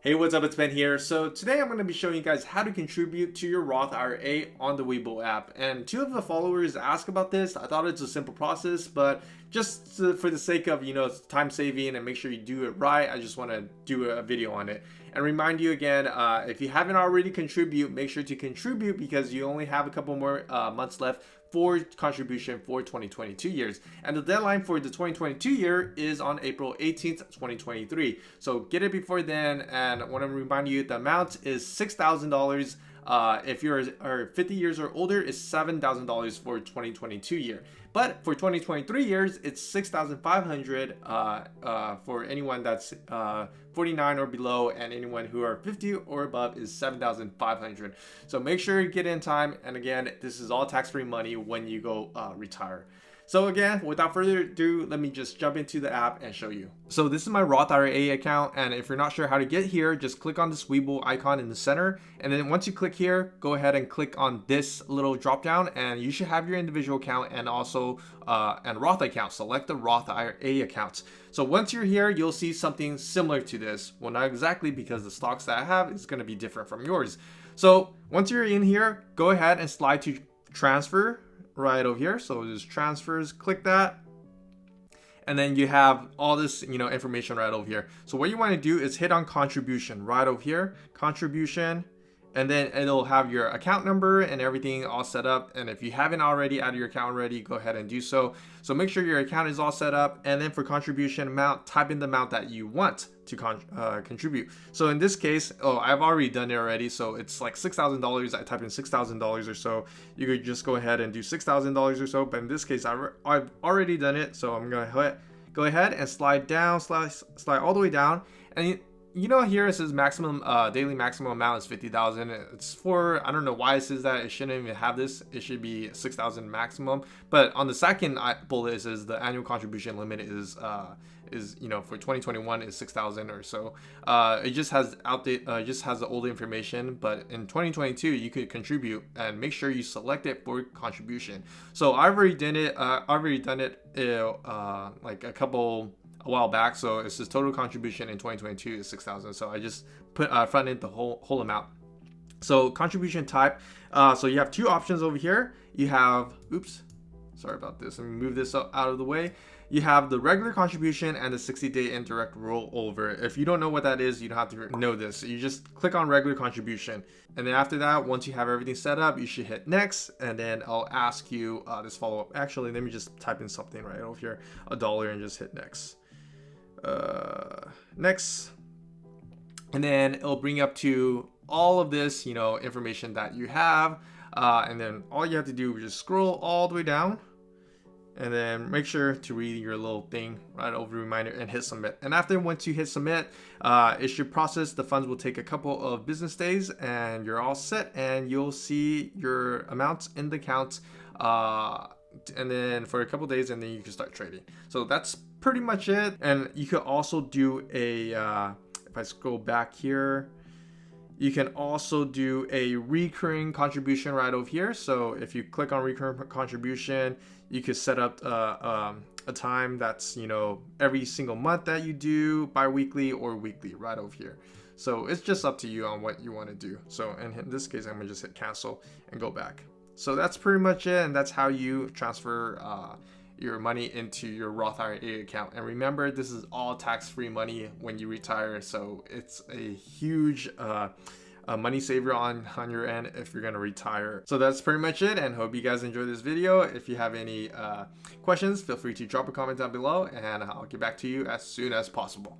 Hey, what's up? It's Ben here. So today I'm going to be showing you guys how to contribute to your Roth IRA on the Webull app. And two of the followers asked about this. I thought it's a simple process, but for the sake of, time saving and make sure you do it right, I just want to do a video on it. And remind you again, if you haven't already contribute, make sure to contribute because you only have a couple more months left for contribution for 2022 years. And the deadline for the 2022 year is on April 18th, 2023. So get it before then. And I want to remind you the amount is $6,000. If you're 50 years or older, it's $7,000 for 2022 year. But for 2023 years, it's $6,500 for anyone that's 49 or below, and anyone who are 50 or above is $7,500. So make sure you get in time. And again, this is all tax-free money when you go retire. So again, without further ado, let me just jump into the app and show you. So this is my Roth IRA account, and if you're not sure how to get here, just click on this Webull icon in the center, and then once you click here, go ahead and click on this little drop down, and you should have your individual account and also and Roth account. Select the Roth IRA account. So once you're here, you'll see something similar to this. Well, not exactly, because the stocks that I have is going to be different from yours. So once you're in here, go ahead and slide to transfer right over here. So just transfers, click that, and then you have all this information right over here. So what you want to do is hit on contribution right over here, contribution, and then it'll have your account number and everything all set up. And if you haven't already added your account already, go ahead and do so. So make sure your account is all set up, and then for contribution amount, type in the amount that you want to contribute. So in this case, I've already done it already, so it's like $6,000. I type in $6,000 or so. You could just go ahead and do $6,000 or so, but in this case, I've already done it, so I'm gonna go ahead and slide down, slide all the way down, and here it says maximum daily maximum amount is 50,000. It's for, I don't know why it says that. It shouldn't even have this. It should be 6,000 maximum. But on the second bullet, it says the annual contribution limit is for 2021 is 6,000 or so. It just has the old information, but in 2022 you could contribute, and make sure you select it for contribution. So I've already done it. Like a while back. So it says total contribution in 2022 is 6,000. So I just put front end the whole amount. So contribution type. So you have two options over here. You have, sorry about this. Let me move this out of the way. You have the regular contribution and the 60-day indirect rollover. If you don't know what that is, you don't have to know this. You just click on regular contribution. And then after that, once you have everything set up, you should hit next. And then I'll ask you this follow-up. Actually, let me just type in something right over here, $1, and just hit next. Next, and then it'll bring up to all of this information that you have, and then all you have to do is just scroll all the way down, and then make sure to read your little thing right over reminder and hit submit. And once you hit submit, it should process. The funds will take a couple of business days, and you're all set, and you'll see your amounts in the account and then for a couple days, and then you can start trading. So that's pretty much it. And you could also do if I scroll back here, you can also do a recurring contribution right over here. So if you click on recurring contribution, you could set up a time that's every single month that you do, bi-weekly or weekly, right over here. So it's just up to you on what you want to do. So in this case, I'm gonna just hit cancel and go back. So that's pretty much it, and that's how you transfer your money into your Roth IRA account. And remember, this is all tax-free money when you retire, so it's a huge money saver on your end if you're gonna retire. So that's pretty much it, and hope you guys enjoyed this video. If you have any questions, feel free to drop a comment down below, and I'll get back to you as soon as possible.